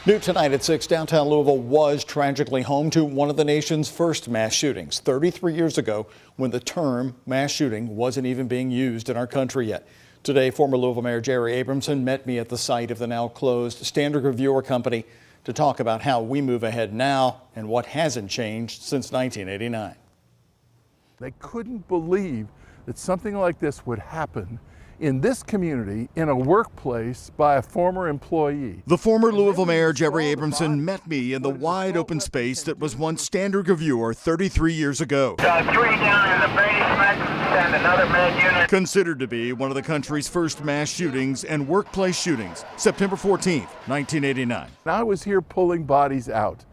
New tonight at 6, downtown Louisville was tragically home to one of the nation's first mass shootings 33 years ago, when the term mass shooting wasn't even being used in our country yet. Today, former Louisville Mayor Jerry Abramson met me at the site of the now closed Standard Reviewer Company to talk about how we move ahead now and what hasn't changed since 1989. They couldn't believe that something like this would happen in this community, in a workplace, by a former employee. The former Louisville Mayor Jerry Abramson met me in the wide open space that was once Standard Reviewer 33 years ago. 3 down in the basement and another med unit. Considered to be one of the country's first mass shootings and workplace shootings, September 14th, 1989. I was here pulling bodies out.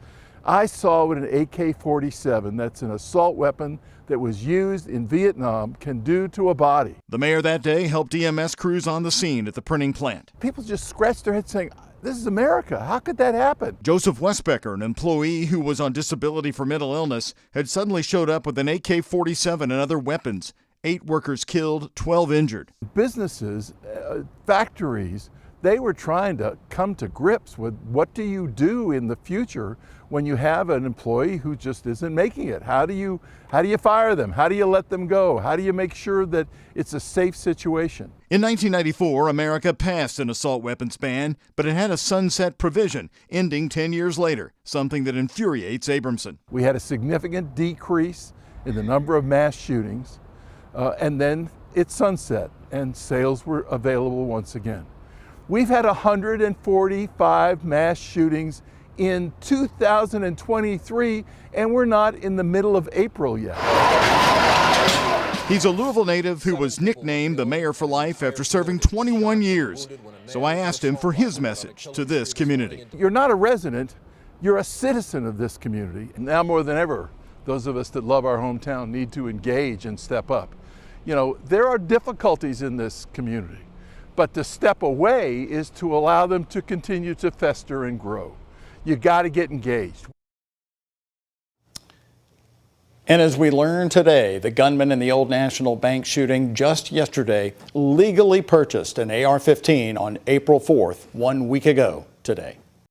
I saw what an AK-47, that's an assault weapon that was used in Vietnam, can do to a body. The mayor that day helped EMS crews on the scene at the printing plant. People just scratched their heads saying, this is America. How could that happen? Joseph Westbecker, an employee who was on disability for mental illness, had suddenly showed up with an AK-47 and other weapons. 8 workers killed, 12 injured. Businesses, factories, they were trying to come to grips with what do you do in the future when you have an employee who just isn't making it? How do you fire them? How do you let them go? How do you make sure that it's a safe situation? In 1994, America passed an assault weapons ban, but it had a sunset provision ending 10 years later, something that infuriates Abramson. We had a significant decrease in the number of mass shootings, and then it sunset and sales were available once again. We've had 145 mass shootings in 2023, and we're not in the middle of April yet. He's a Louisville native who was nicknamed the mayor for life after serving 21 years. So I asked him for his message to this community. You're not a resident, you're a citizen of this community. And now more than ever, those of us that love our hometown need to engage and step up. You know, there are difficulties in this community, but to step away is to allow them to continue to fester and grow. You got to get engaged. And as we learned today, the gunman in the Old National Bank shooting just yesterday legally purchased an AR-15 on April 4th, 1 week ago today.